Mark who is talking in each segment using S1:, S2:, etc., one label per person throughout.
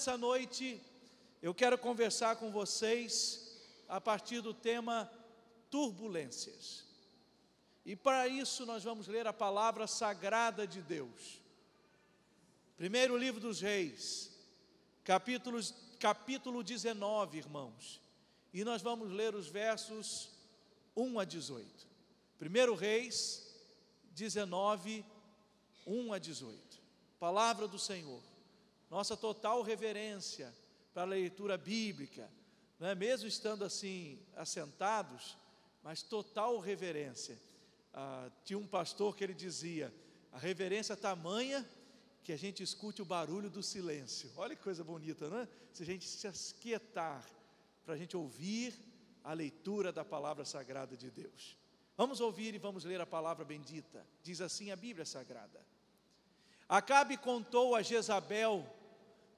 S1: nessa noite, eu quero conversar com vocês a partir do tema turbulências. E para isso nós vamos ler a palavra sagrada de Deus. Primeiro livro dos Reis, capítulo 19, irmãos. E nós vamos ler os versos 1 a 18. Primeiro Reis 19, 1 a 18. Palavra do Senhor. Nossa total reverência para a leitura bíblica, não é? Mesmo estando assim assentados, mas total reverência. Tinha um pastor que ele dizia: a reverência tamanha que a gente escute o barulho do silêncio. Olha que coisa bonita, não é? Se a gente se aquietar para a gente ouvir a leitura da palavra sagrada de Deus. Vamos ouvir e vamos ler a palavra bendita. Diz assim a Bíblia Sagrada: Acabe contou a Jezabel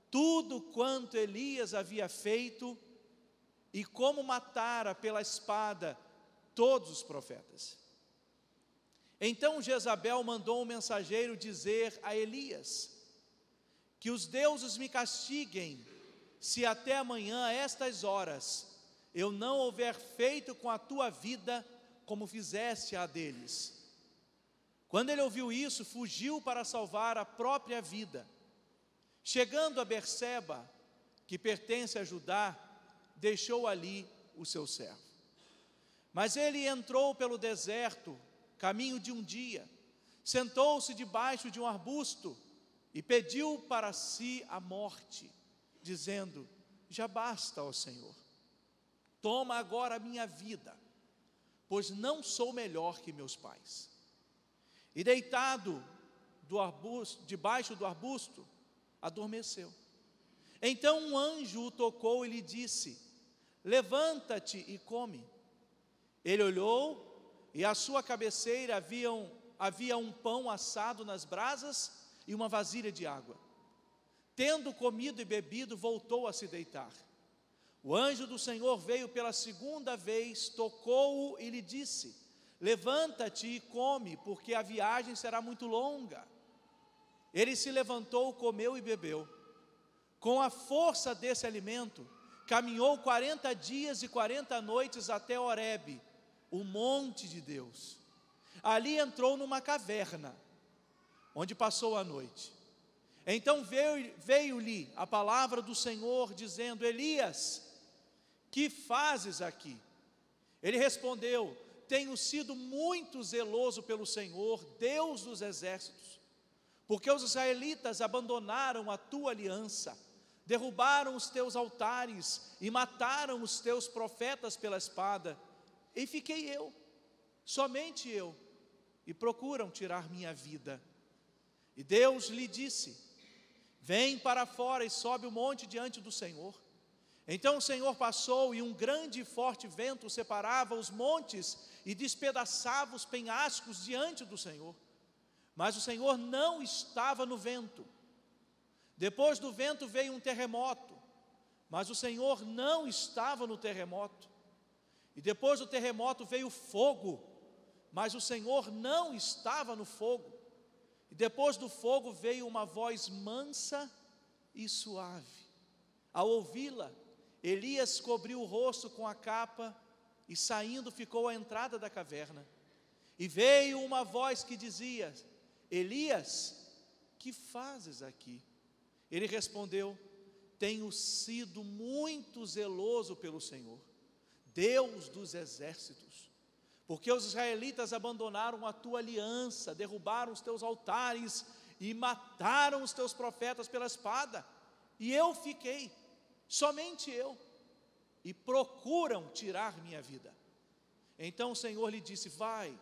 S1: tudo quanto Elias havia feito e como matara pela espada todos os profetas. Então Jezabel mandou um mensageiro dizer a Elias: que os deuses me castiguem, se até amanhã a estas horas eu não houver feito com a tua vida como fizeste a deles. Quando ele ouviu isso, fugiu para salvar a própria vida. Chegando a Berseba, que pertence a Judá, deixou ali o seu servo. Mas ele entrou pelo deserto, caminho de um dia, sentou-se debaixo de um arbusto e pediu para si a morte, dizendo: já basta, ó Senhor, toma agora a minha vida, pois não sou melhor que meus pais. E deitado debaixo do arbusto, adormeceu. Então um anjo o tocou e lhe disse: levanta-te e come. Ele olhou e à sua cabeceira havia um pão assado nas brasas e uma vasilha de água. Tendo comido e bebido, voltou a se deitar. O anjo do Senhor veio pela segunda vez, tocou-o e lhe disse: levanta-te e come, porque a viagem será muito longa. Ele se levantou, comeu e bebeu. Com a força desse alimento, caminhou 40 dias e 40 noites até Horebe, o monte de Deus. Ali entrou numa caverna, onde passou a noite. Então veio-lhe a palavra do Senhor, dizendo: Elias, que fazes aqui? Ele respondeu: tenho sido muito zeloso pelo Senhor, Deus dos exércitos, porque os israelitas abandonaram a tua aliança, derrubaram os teus altares e mataram os teus profetas pela espada. E fiquei eu, somente eu, e procuram tirar minha vida. E Deus lhe disse: vem para fora e sobe o monte diante do Senhor. Então o Senhor passou, e um grande e forte vento separava os montes e despedaçava os penhascos diante do Senhor. Mas o Senhor não estava no vento. Depois do vento veio um terremoto, mas o Senhor não estava no terremoto. E depois do terremoto veio fogo, mas o Senhor não estava no fogo. E depois do fogo veio uma voz mansa e suave. Ao ouvi-la, Elias cobriu o rosto com a capa e, saindo, ficou à entrada da caverna. E veio uma voz que dizia: Elias, que fazes aqui? Ele respondeu: tenho sido muito zeloso pelo Senhor, Deus dos exércitos, porque os israelitas abandonaram a tua aliança, derrubaram os teus altares e mataram os teus profetas pela espada. E eu fiquei, somente eu, e procuram tirar minha vida. Então o Senhor lhe disse: vai,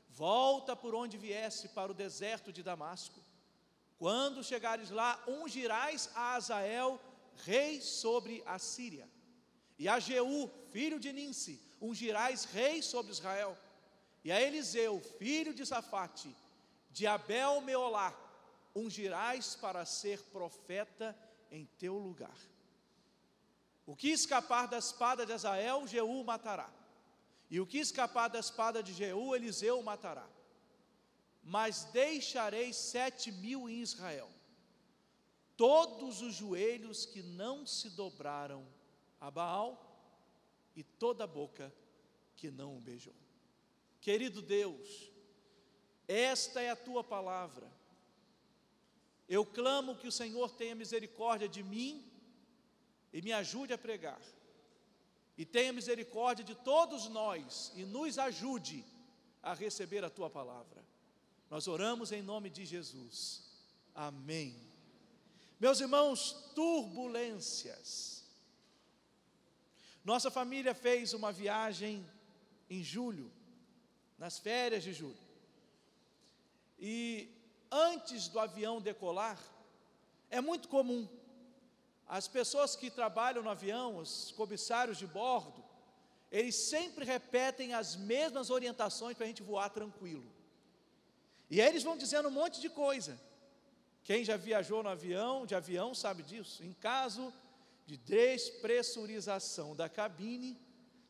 S1: volta por onde vieste para o deserto de Damasco. Quando chegares lá, ungirás a Azael rei sobre a Síria, e a Jeú, filho de Ninsi, ungirás rei sobre Israel, e a Eliseu, filho de Safate, de Abel-Meolá, ungirás para ser profeta em teu lugar. O que escapar da espada de Azael, Jeú matará, e o que escapar da espada de Jeú, Eliseu matará. Mas deixarei 7.000 em Israel, todos os joelhos que não se dobraram a Baal e toda a boca que não o beijou. Querido Deus, esta é a tua palavra. Eu clamo que o Senhor tenha misericórdia de mim e me ajude a pregar. E tenha misericórdia de todos nós e nos ajude a receber a tua palavra. Nós oramos em nome de Jesus. Amém. Meus irmãos, turbulências. Nossa família fez uma viagem em julho, nas férias de julho. E antes do avião decolar, é muito comum as pessoas que trabalham no avião, os comissários de bordo, eles sempre repetem as mesmas orientações para a gente voar tranquilo. E aí eles vão dizendo um monte de coisa. Quem já viajou no avião, de avião, sabe disso. Em caso de despressurização da cabine,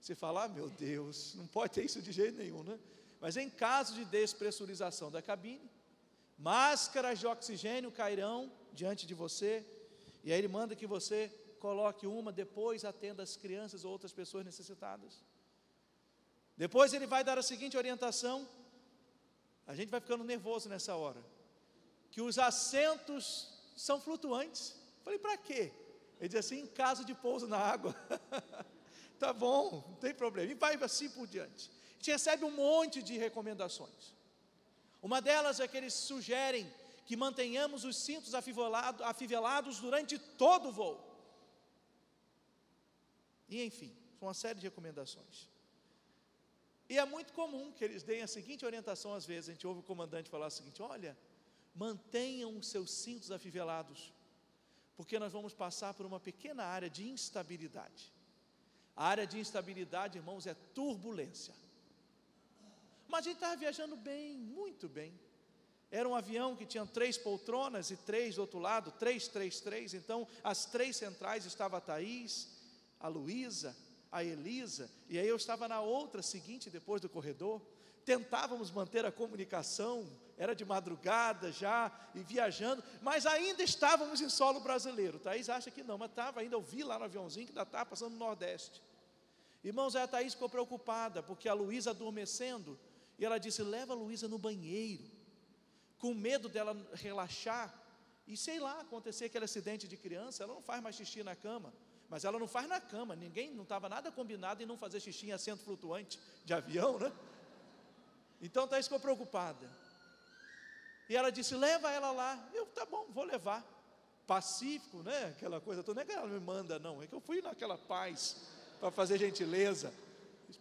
S1: você fala, meu Deus, não pode ter isso de jeito nenhum, né? Mas em caso de despressurização da cabine, máscaras de oxigênio cairão diante de você, e aí ele manda que você coloque uma, depois atenda as crianças ou outras pessoas necessitadas. Depois ele vai dar a seguinte orientação, a gente vai ficando nervoso nessa hora, que os assentos são flutuantes. Falei, para quê? Ele diz assim, em caso de pouso na água. Tá bom, não tem problema. E vai assim por diante. A gente recebe um monte de recomendações. Uma delas é que eles sugerem que mantenhamos os cintos afivelados durante todo o voo. E enfim, uma série de recomendações. E é muito comum que eles deem a seguinte orientação, às vezes, a gente ouve o comandante falar o seguinte, olha, mantenham os seus cintos afivelados, porque nós vamos passar por uma pequena área de instabilidade. A área de instabilidade, irmãos, é turbulência. Mas a gente estava viajando bem, muito bem. Era um avião que tinha 3 poltronas e 3 do outro lado, 3, então as 3 centrais estava a Thaís, a Luísa, a Elisa, e aí eu estava na outra seguinte, depois do corredor. Tentávamos manter a comunicação, era de madrugada já, e viajando, mas ainda estávamos em solo brasileiro. Thaís acha que não, mas estava ainda, eu vi lá no aviãozinho que ainda estava passando no Nordeste. Irmãos, aí a Thaís ficou preocupada, porque a Luísa adormecendo, e ela disse, leva a Luísa no banheiro, com medo dela relaxar, e sei lá, acontecer aquele acidente de criança, ela não faz mais xixi na cama, mas ela não faz na cama, não estava nada combinado em não fazer xixi em assento flutuante de avião, né? Então Thaís ficou preocupada, e ela disse, leva ela lá. Eu, tá bom, vou levar, pacífico, né, aquela coisa toda, não é que ela me manda não, é que eu fui naquela paz, para fazer gentileza,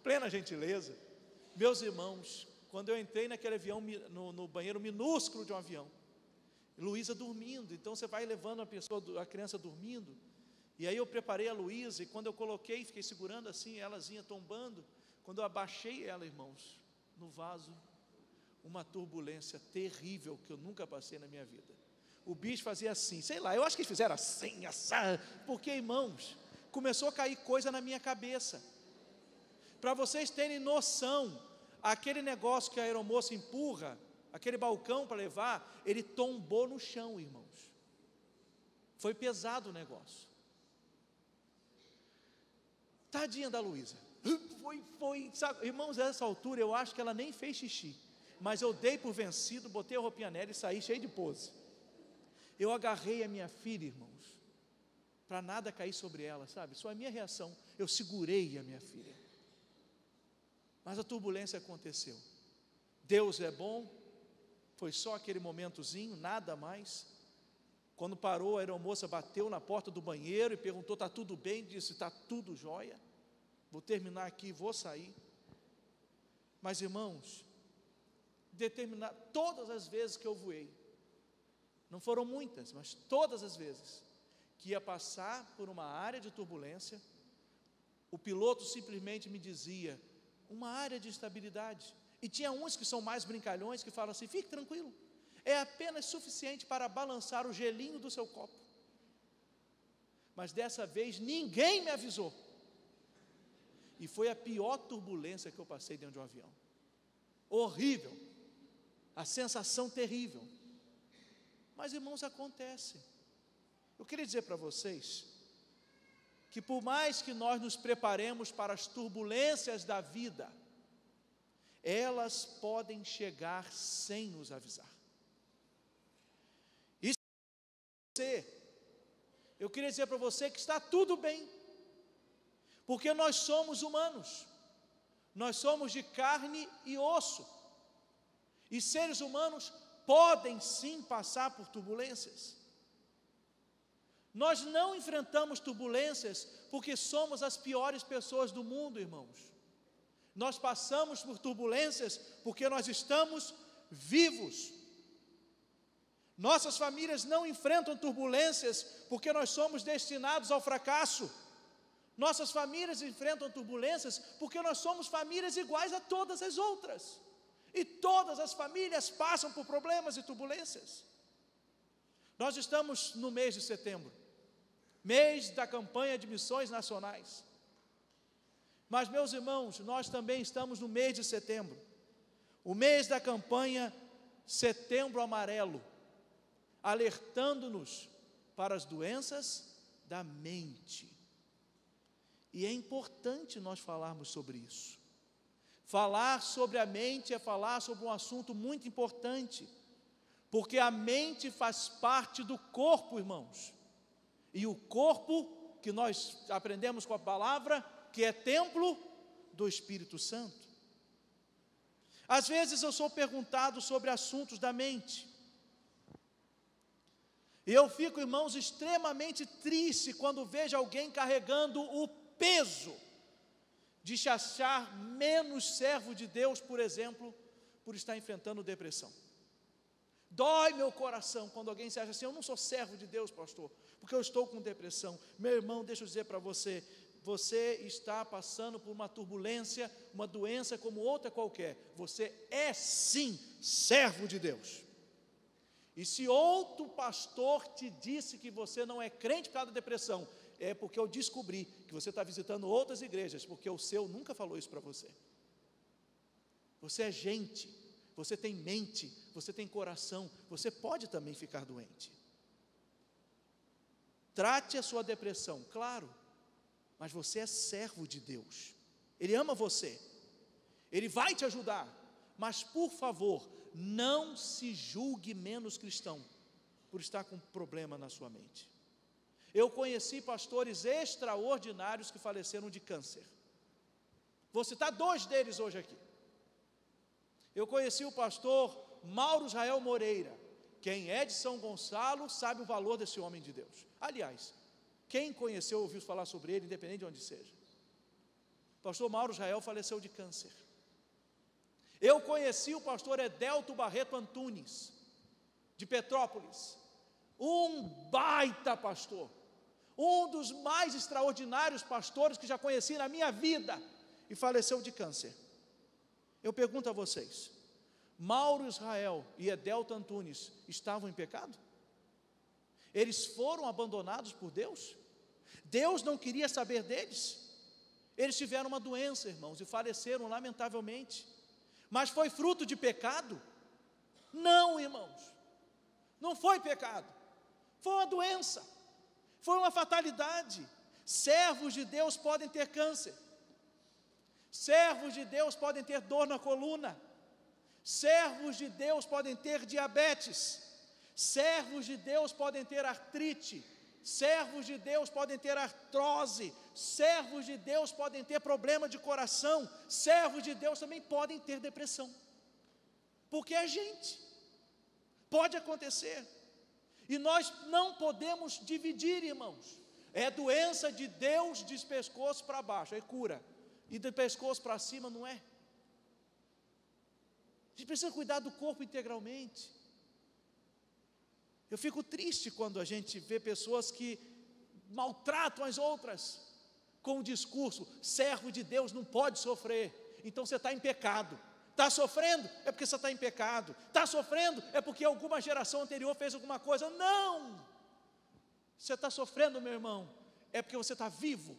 S1: plena gentileza. Meus irmãos, quando eu entrei naquele avião, no banheiro minúsculo de um avião, Luísa dormindo, então você vai levando a criança dormindo, e aí eu preparei a Luísa, e quando eu coloquei, fiquei segurando assim, elazinha tombando, quando eu abaixei ela, irmãos, no vaso, uma turbulência terrível, que eu nunca passei na minha vida. O bicho fazia assim, sei lá, eu acho que eles fizeram assim, assado, porque, irmãos, começou a cair coisa na minha cabeça. Para vocês terem noção, aquele negócio que a aeromoça empurra, aquele balcão para levar, ele tombou no chão, irmãos. Foi pesado o negócio. Tadinha da Luísa. Sabe, irmãos, a essa altura eu acho que ela nem fez xixi, mas eu dei por vencido, botei a roupinha nela e saí cheio de pose. Eu agarrei a minha filha, irmãos, para nada cair sobre ela, sabe? Só a minha reação, eu segurei a minha filha. Mas a turbulência aconteceu. Deus é bom, foi só aquele momentozinho, nada mais. Quando parou, a aeromoça bateu na porta do banheiro e perguntou, está tudo bem? Disse, está tudo jóia, vou terminar aqui, vou sair. Mas irmãos, todas as vezes que eu voei, não foram muitas, mas todas as vezes que ia passar por uma área de turbulência, o piloto simplesmente me dizia, uma área de instabilidade. E tinha uns que são mais brincalhões, que falam assim, fique tranquilo, é apenas suficiente para balançar o gelinho do seu copo. Mas dessa vez ninguém me avisou, e foi a pior turbulência que eu passei dentro de um avião. Horrível, a sensação terrível. Mas irmãos, acontece. Eu queria dizer para vocês que por mais que nós nos preparemos para as turbulências da vida, elas podem chegar sem nos avisar. E eu queria dizer para você que está tudo bem, porque nós somos humanos, nós somos de carne e osso, e seres humanos podem sim passar por turbulências. Nós não enfrentamos turbulências porque somos as piores pessoas do mundo, irmãos. Nós passamos por turbulências porque nós estamos vivos. Nossas famílias não enfrentam turbulências porque nós somos destinados ao fracasso. Nossas famílias enfrentam turbulências porque nós somos famílias iguais a todas as outras. E todas as famílias passam por problemas e turbulências. Nós estamos no mês de setembro, mês da campanha de missões nacionais. Mas, meus irmãos, nós também estamos no mês de setembro, o mês da campanha Setembro Amarelo, alertando-nos para as doenças da mente. E é importante nós falarmos sobre isso. Falar sobre a mente é falar sobre um assunto muito importante, porque a mente faz parte do corpo, irmãos. E o corpo, que nós aprendemos com a palavra, que é templo do Espírito Santo. Às vezes eu sou perguntado sobre assuntos da mente. E eu fico, irmãos, extremamente triste quando vejo alguém carregando o peso de se achar menos servo de Deus, por exemplo, por estar enfrentando depressão. Dói meu coração quando alguém se acha assim: eu não sou servo de Deus, pastor, porque eu estou com depressão. Meu irmão, deixa eu dizer para você, você está passando por uma turbulência, uma doença como outra qualquer. Você é sim servo de Deus. E se outro pastor te disse que você não é crente por causa da depressão, é porque eu descobri que você está visitando outras igrejas, porque o seu nunca falou isso para você. Você é gente, você tem mente, você tem coração, você pode também ficar doente. Trate a sua depressão, claro, mas você é servo de Deus. Ele ama você, Ele vai te ajudar, mas por favor, não se julgue menos cristão por estar com problema na sua mente. Eu conheci pastores extraordinários que faleceram de câncer. Vou citar 2 deles hoje aqui. Eu conheci o pastor Mauro Israel Moreira. Quem é de São Gonçalo sabe o valor desse homem de Deus. Aliás, quem conheceu, ouviu falar sobre ele, independente de onde seja. O pastor Mauro Israel faleceu de câncer. Eu conheci o pastor Edelto Barreto Antunes, de Petrópolis. Um baita pastor, um dos mais extraordinários pastores que já conheci na minha vida, e faleceu de câncer. Eu pergunto a vocês, Mauro Israel e Edelto Antunes estavam em pecado? Eles foram abandonados por Deus? Deus não queria saber deles? Eles tiveram uma doença, irmãos, e faleceram lamentavelmente. Mas foi fruto de pecado? Não, irmãos, não foi pecado, foi uma doença, foi uma fatalidade. Servos de Deus podem ter câncer, servos de Deus podem ter dor na coluna, servos de Deus podem ter diabetes, servos de Deus podem ter artrite, servos de Deus podem ter artrose, servos de Deus podem ter problema de coração, servos de Deus também podem ter depressão, porque é gente, pode acontecer, e nós não podemos dividir, irmãos. É doença de Deus de pescoço para baixo, é cura, e de pescoço para cima não é. A gente precisa cuidar do corpo integralmente. Eu fico triste quando a gente vê pessoas que maltratam as outras, com o discurso: servo de Deus não pode sofrer, então você está em pecado. Está sofrendo? É porque você está em pecado. Está sofrendo? É porque alguma geração anterior fez alguma coisa. Não! Você está sofrendo, meu irmão, é porque você está vivo.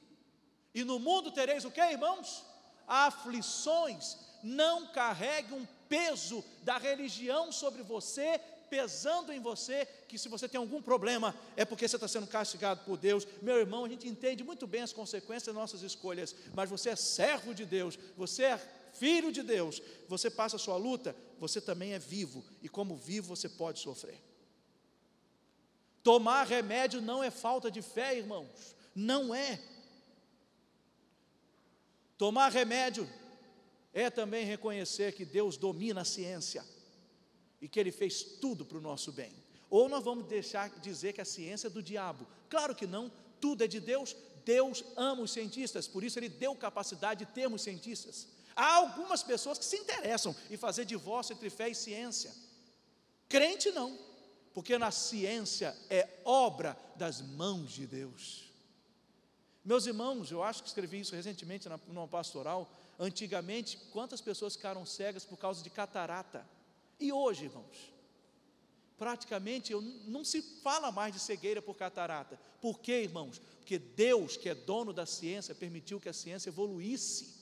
S1: E no mundo tereis o que, irmãos? Aflições. Não carregue um peso da religião sobre você pesando em você, que se você tem algum problema, é porque você está sendo castigado por Deus. Meu irmão, a gente entende muito bem as consequências das nossas escolhas, mas você é servo de Deus, você é filho de Deus, você passa a sua luta, você também é vivo, e como vivo você pode sofrer. Tomar remédio não é falta de fé, irmãos, não é. Tomar remédio é também reconhecer que Deus domina a ciência, e que Ele fez tudo para o nosso bem. Ou nós vamos deixar dizer que a ciência é do diabo? Claro que não, tudo é de Deus. Deus ama os cientistas, por isso Ele deu capacidade de termos cientistas. Há algumas pessoas que se interessam em fazer divórcio entre fé e ciência. Crente não, porque na ciência é obra das mãos de Deus. Meus irmãos, eu acho que escrevi isso recentemente numa pastoral. Antigamente, quantas pessoas ficaram cegas por causa de catarata? E hoje, irmãos, praticamente não se fala mais de cegueira por catarata. Por quê, irmãos? Porque Deus, que é dono da ciência, permitiu que a ciência evoluísse.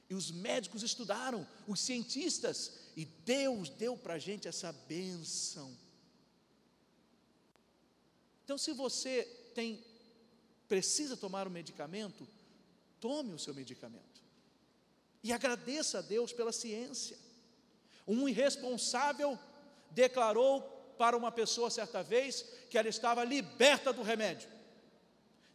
S1: E os médicos estudaram, os cientistas, e Deus deu para a gente essa bênção. Então, se você precisa tomar um medicamento, tome o seu medicamento. E agradeça a Deus pela ciência. Um irresponsável declarou para uma pessoa certa vez que ela estava liberta do remédio.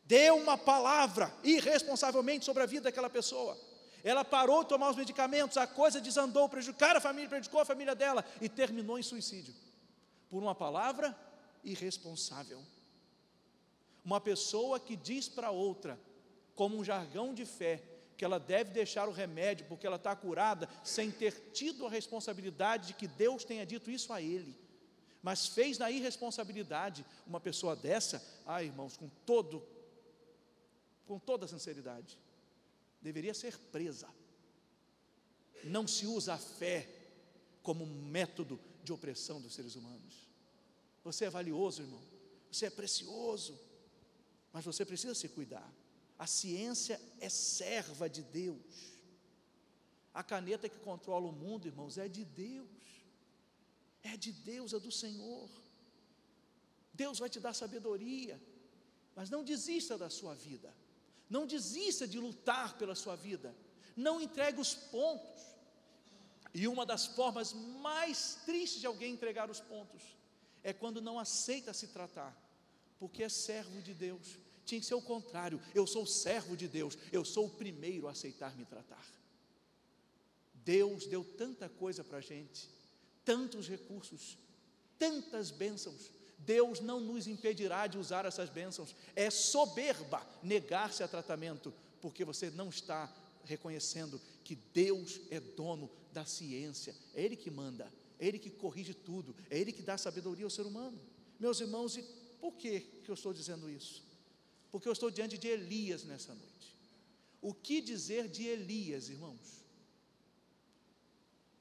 S1: Deu uma palavra irresponsavelmente sobre a vida daquela pessoa. Ela parou de tomar os medicamentos, a coisa desandou, prejudicou a família dela e terminou em suicídio. Por uma palavra irresponsável. Uma pessoa que diz para outra, como um jargão de fé, que ela deve deixar o remédio porque ela está curada, sem ter tido a responsabilidade de que Deus tenha dito isso a ele, mas fez na irresponsabilidade. Uma pessoa dessa, irmãos, com toda a sinceridade, deveria ser presa. Não se usa a fé como um método de opressão dos seres humanos. Você é valioso, irmão, você é precioso, mas você precisa se cuidar. A ciência é serva de Deus. A caneta que controla o mundo, irmãos, é de Deus. É de Deus, é do Senhor. Deus vai te dar sabedoria, mas não desista da sua vida. Não desista de lutar pela sua vida. Não entregue os pontos. E uma das formas mais tristes de alguém entregar os pontos é quando não aceita se tratar, porque é servo de Deus. Tinha que ser o contrário. Eu sou servo de Deus, eu sou o primeiro a aceitar me tratar. Deus deu tanta coisa para a gente, tantos recursos, tantas bênçãos. Deus não nos impedirá de usar essas bênçãos. É soberba negar-se a tratamento, porque você não está reconhecendo que Deus é dono da ciência. É Ele que manda, é Ele que corrige tudo, é Ele que dá sabedoria ao ser humano. Meus irmãos, e por que eu estou dizendo isso? Porque eu estou diante de Elias nessa noite. O que dizer de Elias, irmãos?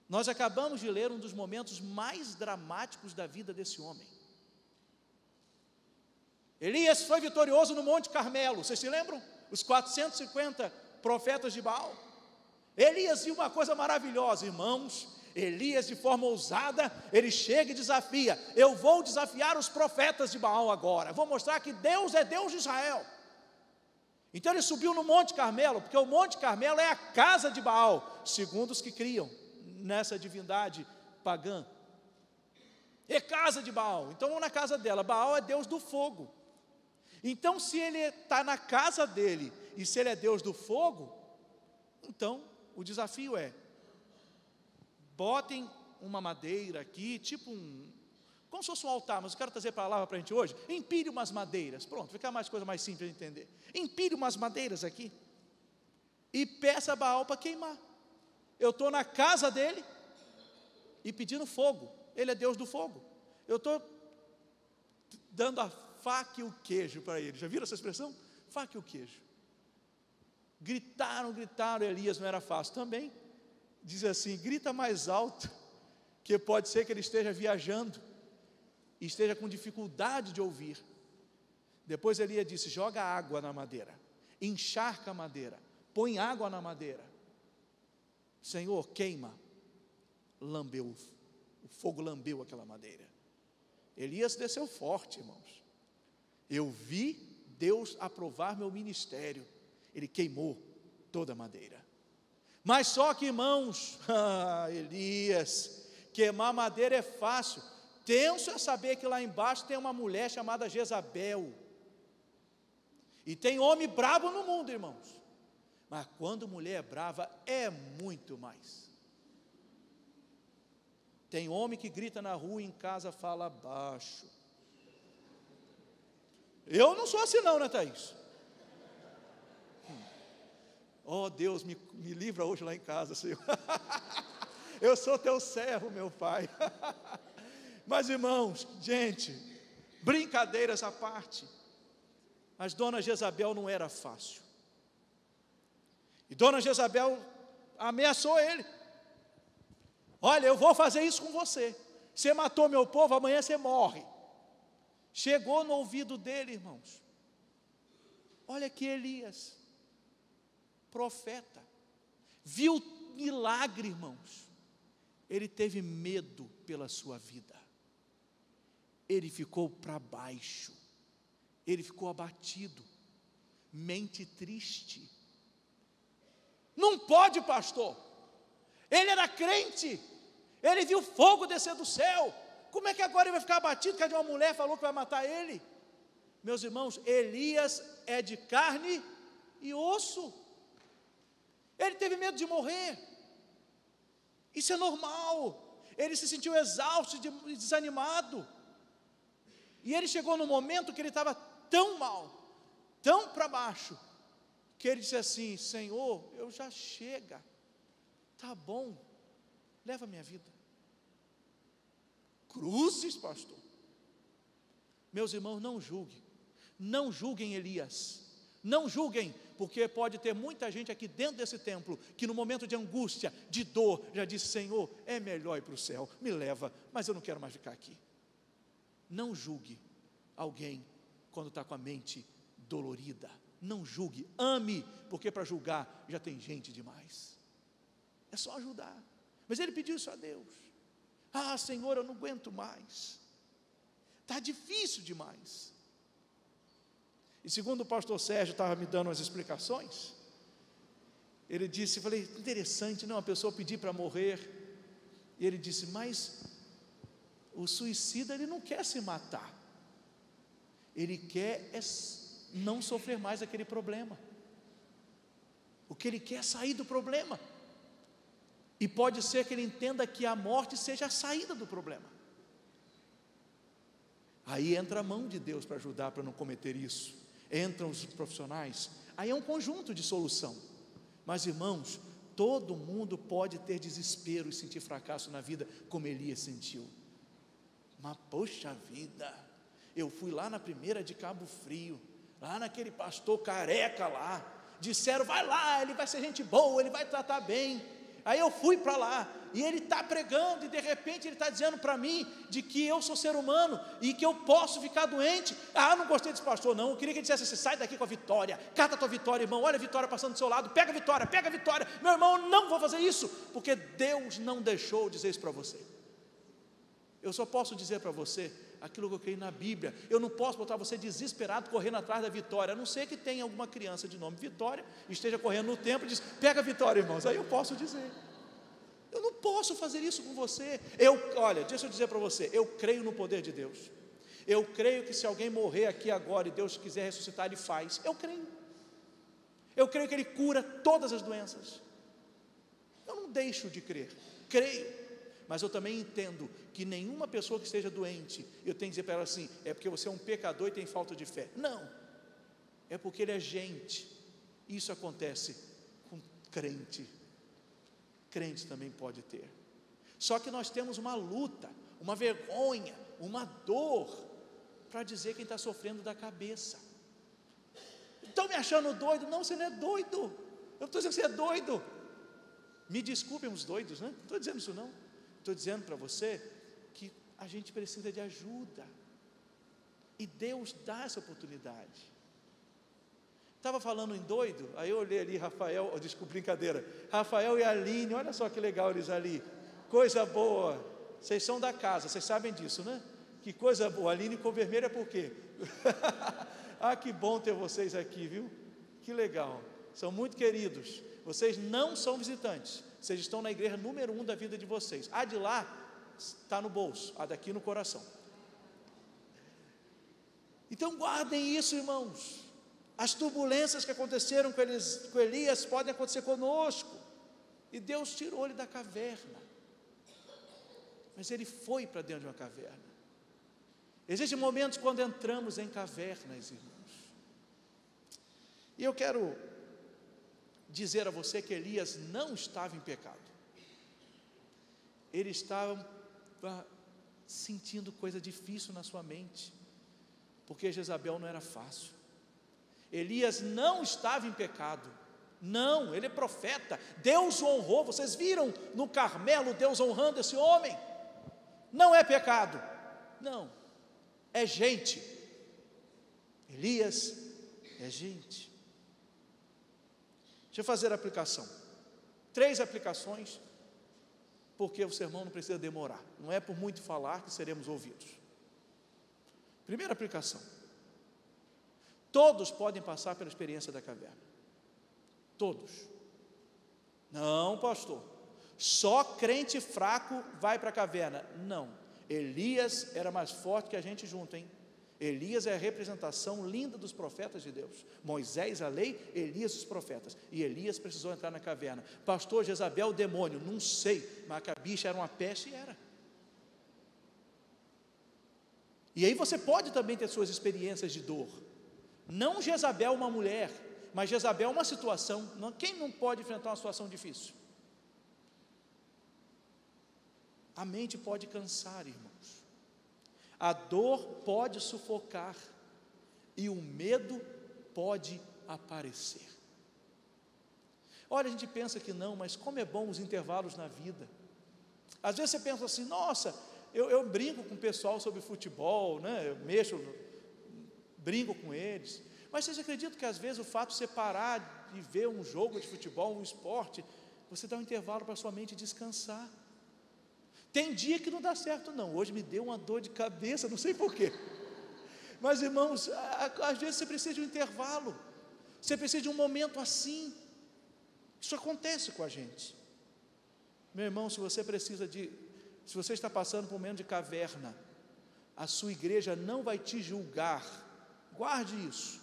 S1: Nós acabamos de ler um dos momentos mais dramáticos da vida desse homem. Elias foi vitorioso no Monte Carmelo, vocês se lembram? Os 450 profetas de Baal. Elias viu uma coisa maravilhosa, irmãos. Elias, de forma ousada, ele chega e desafia: eu vou desafiar os profetas de Baal agora, vou mostrar que Deus é Deus de Israel. Então ele subiu no Monte Carmelo, porque o Monte Carmelo é a casa de Baal, segundo os que criam nessa divindade pagã. É casa de Baal, então vamos na casa dela. Baal é Deus do fogo. Então, se ele está na casa dele, e se ele é Deus do fogo, então o desafio é: botem uma madeira aqui, tipo como se fosse um altar, mas eu quero trazer a palavra para a gente hoje. Empilhe umas madeiras, pronto, fica mais coisa mais simples de entender. Empilhe umas madeiras aqui, e peça a Baal para queimar. Eu estou na casa dele, e pedindo fogo, ele é Deus do fogo. Eu estou dando a faca e o queijo para ele. Já viram essa expressão? Faca e o queijo. Gritaram, Elias não era fácil também. Diz assim: grita mais alto, que pode ser que ele esteja viajando e esteja com dificuldade de ouvir. Depois Elias disse: joga água na madeira, encharca a madeira, põe água na madeira. Senhor, queima. Lambeu, o fogo lambeu aquela madeira. Elias desceu forte, irmãos. Eu vi Deus aprovar meu ministério. Ele queimou toda a madeira. Mas só que, irmãos, Elias, queimar madeira é fácil. Tenso é saber que lá embaixo tem uma mulher chamada Jezabel. E tem homem bravo no mundo, irmãos. Mas quando mulher é brava, é muito mais. Tem homem que grita na rua e em casa fala baixo. Eu não sou assim não, né, Thaís? Oh, Deus, me livra hoje lá em casa, Senhor. Eu sou teu servo, meu Pai. Mas, irmãos, gente, brincadeiras à parte, mas dona Jezabel não era fácil. E dona Jezabel ameaçou ele. Olha, eu vou fazer isso com você. Você matou meu povo, amanhã você morre. Chegou no ouvido dele, irmãos. Olha que Elias, profeta, viu milagre, irmãos. Ele teve medo pela sua vida. Ele ficou para baixo. Ele ficou abatido. Mente triste. Não pode, pastor. Ele era crente. Ele viu fogo descer do céu. Como é que agora ele vai ficar abatido? Porque uma mulher falou que vai matar ele. Meus irmãos, Elias é de carne e osso. Ele teve medo de morrer. Isso é normal. Ele se sentiu exausto e desanimado. E ele chegou no momento que ele estava tão mal, tão para baixo, que ele disse assim: Senhor, eu já chega, tá bom, leva a minha vida. Cruzes, pastor. Meus irmãos, não julguem Elias, não julguem, porque pode ter muita gente aqui dentro desse templo, que no momento de angústia, de dor, já disse: Senhor, é melhor ir para o céu, me leva, mas eu não quero mais ficar aqui. Não julgue alguém quando está com a mente dolorida. Não julgue, ame, porque para julgar já tem gente demais. É só ajudar. Mas ele pediu isso a Deus. Ah, Senhor, eu não aguento mais. Está difícil demais. E segundo o pastor Sérgio estava me dando as explicações, ele disse, falei, interessante, não, a pessoa pedir para morrer, e ele disse, mas o suicida, ele não quer se matar, ele quer não sofrer mais aquele problema. O que ele quer é sair do problema. E pode ser que ele entenda que a morte seja a saída do problema. Aí entra a mão de Deus para ajudar, para não cometer isso. Entram os profissionais. Aí é um conjunto de solução. Mas, irmãos, todo mundo pode ter desespero e sentir fracasso na vida, como Elias sentiu. Mas, poxa vida, eu fui lá na primeira de Cabo Frio, lá naquele pastor careca lá, disseram, vai lá, ele vai ser gente boa, ele vai tratar bem. Aí eu fui para lá, e ele está pregando, e de repente ele está dizendo para mim, de que eu sou ser humano, e que eu posso ficar doente. Ah, não gostei desse pastor não, eu queria que ele dissesse assim, sai daqui com a vitória, cata a tua vitória, irmão, olha a vitória passando do seu lado, pega a vitória, meu irmão, eu não vou fazer isso, porque Deus não deixou dizer isso para você. Eu só posso dizer para você aquilo que eu creio na Bíblia. Eu não posso botar você desesperado correndo atrás da vitória, a não ser que tenha alguma criança de nome Vitória, esteja correndo no templo e diz, pega a vitória, irmãos, aí eu posso dizer. Eu não posso fazer isso com você. Olha, deixa eu dizer para você, eu creio no poder de Deus. Eu creio que se alguém morrer aqui agora e Deus quiser ressuscitar, Ele faz. Eu creio. Eu creio que Ele cura todas as doenças. Eu não deixo de crer, creio. Mas eu também entendo que nenhuma pessoa que esteja doente, eu tenho que dizer para ela assim, é porque você é um pecador e tem falta de fé. Não, é porque ele é gente. Isso acontece com crente. Crente também pode ter. Só que nós temos uma luta, uma vergonha, uma dor, para dizer quem está sofrendo da cabeça. Estão me achando doido? Não, você não é doido. Eu não estou dizendo que você é doido. Me desculpem os doidos, né? Não estou dizendo isso não. Estou dizendo para você que a gente precisa de ajuda. E Deus dá essa oportunidade. Estava falando em doido, aí eu olhei ali Rafael, desculpa, brincadeira, Rafael e Aline, olha só que legal eles ali, coisa boa, vocês são da casa, vocês sabem disso, né? Que coisa boa, a Aline cor vermelha por quê? Ah, que bom ter vocês aqui, viu? Que legal, são muito queridos. Vocês não são visitantes, vocês estão na igreja número 1 da vida de vocês. A de lá está no bolso, a daqui no coração. Então guardem isso, irmãos. As turbulências que aconteceram com Elias podem acontecer conosco. E Deus tirou ele da caverna, mas ele foi para dentro de uma caverna. Existem momentos quando entramos em cavernas, irmãos. E eu quero dizer a você que Elias não estava em pecado. Ele estava sentindo coisa difícil na sua mente, porque Jezabel não era fácil. Elias não estava em pecado. Não, ele é profeta. Deus o honrou. Vocês viram no Carmelo Deus honrando esse homem? Não é pecado. Não, é gente. Elias é gente. Deixa eu fazer a aplicação. 3 aplicações, porque o sermão não precisa demorar. Não é por muito falar que seremos ouvidos. Primeira aplicação: todos podem passar pela experiência da caverna. Todos. Não, pastor, só crente fraco vai para a caverna. Não, Elias era mais forte que a gente junto, hein? Elias é a representação linda dos profetas de Deus. Moisés a lei, Elias os profetas. E Elias precisou entrar na caverna. Pastor, Jezabel, demônio, não sei, mas que a bicha era uma peste, e era. E aí você pode também ter suas experiências de dor. Não Jezabel uma mulher, mas Jezabel uma situação. Quem não pode enfrentar uma situação difícil? A mente pode cansar, irmãos. A dor pode sufocar e o medo pode aparecer. Olha, a gente pensa que não, mas como é bom os intervalos na vida. Às vezes você pensa assim: nossa, eu brinco com o pessoal sobre futebol, né? Eu brinco com eles. Mas vocês acreditam que às vezes o fato de você parar de ver um jogo de futebol, um esporte, você dá um intervalo para a sua mente descansar? Tem dia que não dá certo não. Hoje me deu uma dor de cabeça, não sei porquê. Mas irmãos, às vezes você precisa de um intervalo. Você precisa de um momento assim. Isso acontece com a gente. Meu irmão, se você está passando por um momento de caverna, a sua igreja não vai te julgar. Guarde isso.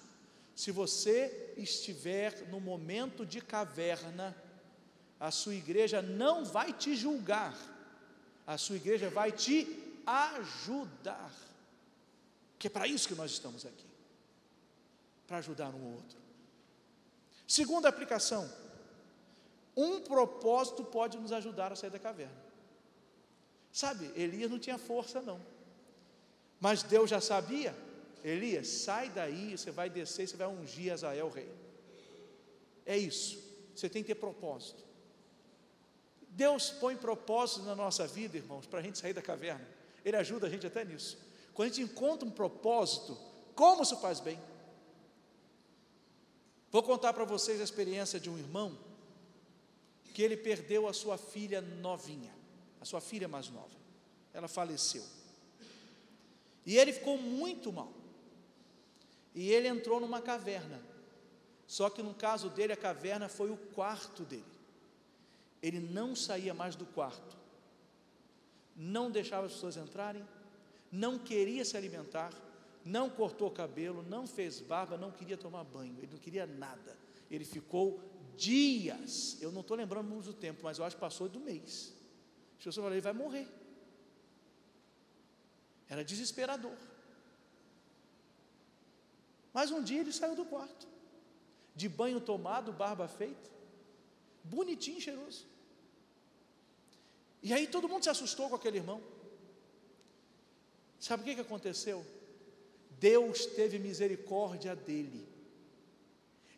S1: Se você estiver no momento de caverna, a sua igreja não vai te julgar. A sua igreja vai te ajudar, que é para isso que nós estamos aqui, para ajudar um outro. Segunda aplicação: um propósito pode nos ajudar a sair da caverna. Sabe, Elias não tinha força não, mas Deus já sabia. Elias, sai daí, você vai descer, você vai ungir Azael rei. É isso, você tem que ter propósito. Deus põe propósitos na nossa vida, irmãos, para a gente sair da caverna. Ele ajuda a gente até nisso. Quando a gente encontra um propósito, como isso faz bem? Vou contar para vocês a experiência de um irmão, que ele perdeu a sua filha novinha, a sua filha mais nova. Ela faleceu. E ele ficou muito mal. E ele entrou numa caverna. Só que no caso dele, a caverna foi o quarto dele. Ele não saía mais do quarto, não deixava as pessoas entrarem, não queria se alimentar, não cortou o cabelo, não fez barba, não queria tomar banho, ele não queria nada. Ele ficou dias, eu não estou lembrando muito do tempo, mas eu acho que passou do mês. As pessoas falaram: ele vai morrer. Era desesperador. Mas um dia ele saiu do quarto, de banho tomado, barba feita, bonitinho, cheiroso. E aí todo mundo se assustou com aquele irmão. Sabe o que aconteceu? Deus teve misericórdia dele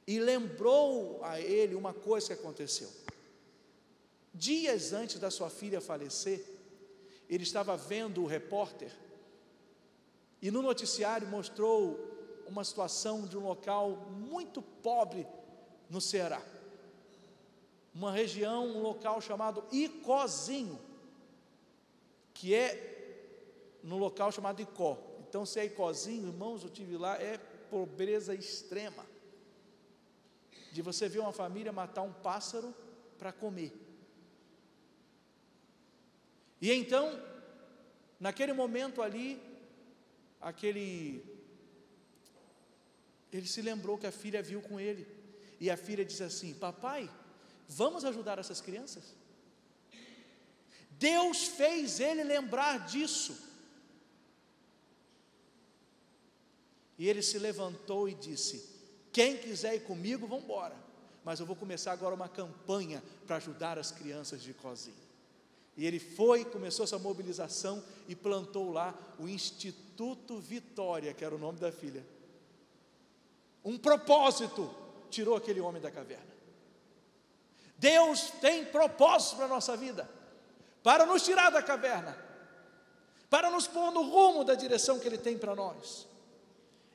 S1: e lembrou a ele uma coisa que aconteceu. Dias antes da sua filha falecer, ele estava vendo o repórter e no noticiário mostrou uma situação de um local muito pobre no Ceará, uma região, um local chamado Icozinho, que é num local chamado Icó. Então, se é Icózinho, irmãos, eu estive lá, é pobreza extrema, de você ver uma família matar um pássaro para comer. E então, naquele momento ali, ele se lembrou que a filha viu com ele, e a filha disse assim: papai, vamos ajudar essas crianças? Deus fez ele lembrar disso, e ele se levantou e disse: quem quiser ir comigo, vamos embora, mas eu vou começar agora uma campanha para ajudar as crianças de Icózinho. E ele foi, começou essa mobilização e plantou lá o Instituto Vitória, que era o nome da filha. Um propósito tirou aquele homem da caverna. Deus tem propósito para a nossa vida, para nos tirar da caverna, para nos pôr no rumo da direção que Ele tem para nós.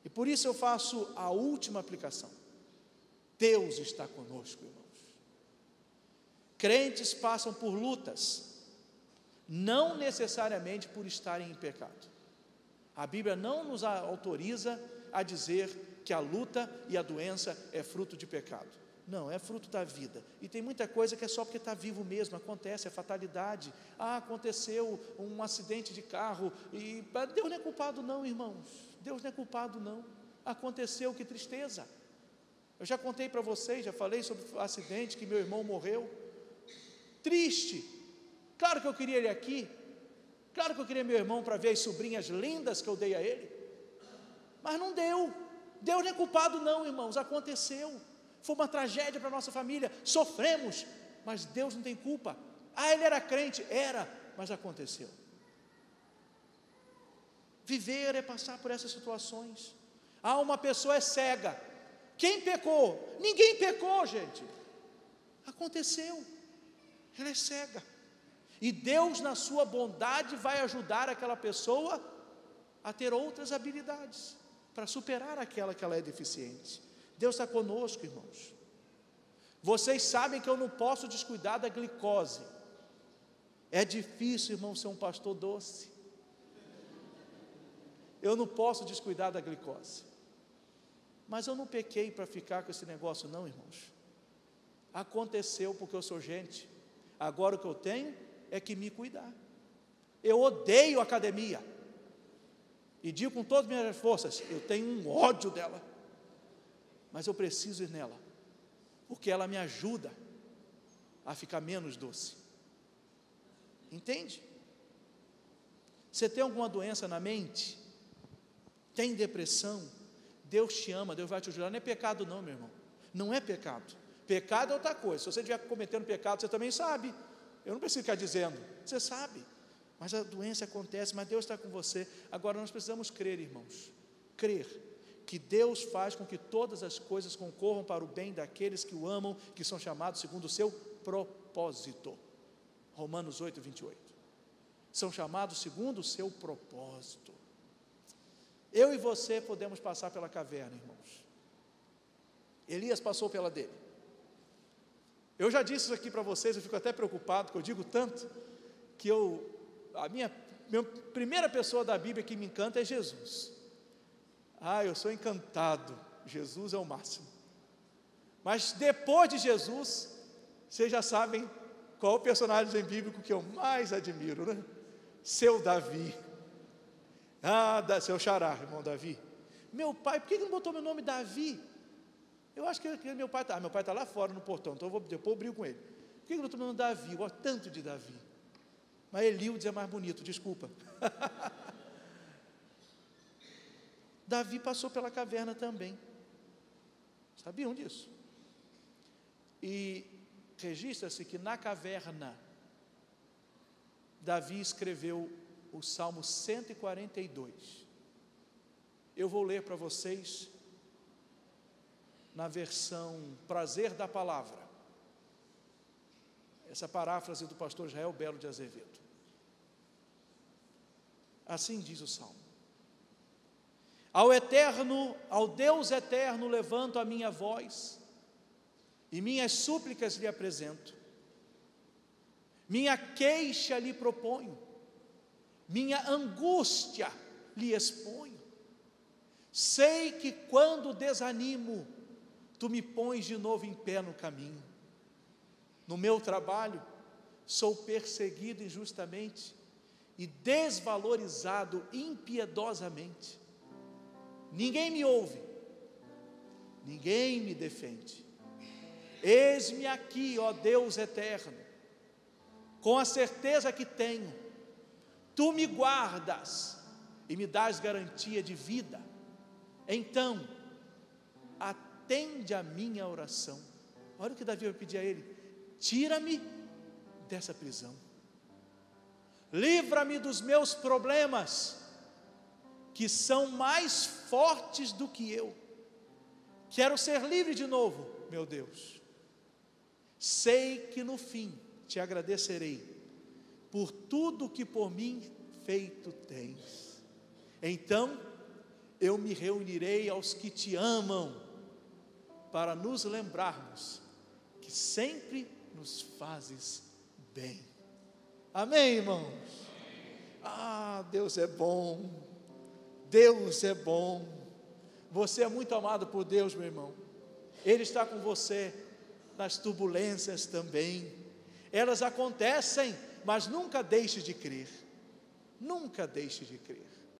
S1: E por isso eu faço a última aplicação. Deus está conosco, irmãos. Crentes passam por lutas, não necessariamente por estarem em pecado. A Bíblia não nos autoriza a dizer que a luta e a doença é fruto de pecado. Não, é fruto da vida. E tem muita coisa que é só porque está vivo mesmo, acontece, é fatalidade. Aconteceu um acidente de carro, e Deus não é culpado não, irmãos. Deus não é culpado não. Aconteceu, que tristeza. Eu já contei para vocês, já falei sobre o acidente que meu irmão morreu. Triste. Claro que eu queria ele aqui, claro que eu queria meu irmão para ver as sobrinhas lindas que eu dei a ele, mas não deu. Deus não é culpado não, irmãos, aconteceu, foi uma tragédia para a nossa família, sofremos, mas Deus não tem culpa. Ele era crente, era, mas aconteceu. Viver é passar por essas situações. Uma pessoa é cega, quem pecou? Ninguém pecou, gente, aconteceu, ela é cega. E Deus, na sua bondade, vai ajudar aquela pessoa a ter outras habilidades, para superar aquela que ela é deficiente. Deus está conosco, irmãos. Vocês sabem que eu não posso descuidar da glicose. É difícil, irmão, ser um pastor doce. Eu não posso descuidar da glicose. Mas eu não pequei para ficar com esse negócio não, irmãos. Aconteceu porque eu sou gente. Agora o que eu tenho é que me cuidar. Eu odeio academia, e digo com todas as minhas forças, eu tenho um ódio dela, mas eu preciso ir nela, porque ela me ajuda a ficar menos doce. Entende? Você tem alguma doença na mente? Tem depressão? Deus te ama, Deus vai te ajudar. Não é pecado não, meu irmão, não é pecado. Pecado é outra coisa. Se você estiver cometendo pecado, você também sabe. Eu não preciso ficar dizendo, você sabe, mas a doença acontece, mas Deus está com você. Agora nós precisamos crer, irmãos, crer que Deus faz com que todas as coisas concorram para o bem daqueles que o amam, que são chamados segundo o seu propósito. Romanos 8, 28. São chamados segundo o seu propósito. Eu e você podemos passar pela caverna, irmãos. Elias passou pela dele. Eu já disse isso aqui para vocês, eu fico até preocupado, porque eu digo tanto, que a minha primeira pessoa da Bíblia que me encanta é Jesus. Eu sou encantado, Jesus é o máximo. Mas depois de Jesus, vocês já sabem qual o personagem bíblico que eu mais admiro, né? Seu Davi. Seu xará, irmão Davi. Meu pai, por que não botou meu nome Davi? Eu acho que meu pai está lá fora no portão, então depois eu brigo com ele. Por que eu não estou falando Davi? Eu gosto tanto de Davi. Mas Eliudes é mais bonito, desculpa. Davi passou pela caverna também. Sabiam disso? E registra-se que na caverna, Davi escreveu o Salmo 142. Eu vou ler para vocês na versão Prazer da Palavra, essa paráfrase do pastor Israel Belo de Azevedo. Assim diz o Salmo: ao Deus eterno levanto a minha voz, e minhas súplicas lhe apresento, minha queixa lhe proponho, minha angústia lhe exponho. Sei que quando desanimo, tu me pões de novo em pé no caminho. No meu trabalho, sou perseguido injustamente e desvalorizado impiedosamente. Ninguém me ouve, ninguém me defende. Eis-me aqui, ó Deus eterno, com a certeza que tenho, tu me guardas e me dás garantia de vida. Então, atende a minha oração. Olha o que Davi vai pedir a ele: tira-me dessa prisão, livra-me dos meus problemas, que são mais fortes do que eu. Quero ser livre de novo, meu Deus. Sei que no fim te agradecerei por tudo que por mim feito tens. Então eu me reunirei aos que te amam, para nos lembrarmos que sempre nos fazes bem. Amém, irmãos? Ah, Deus é bom, Deus é bom. Você é muito amado por Deus, meu irmão. Ele está com você nas turbulências também. Elas acontecem, mas nunca deixe de crer. Nunca deixe de crer.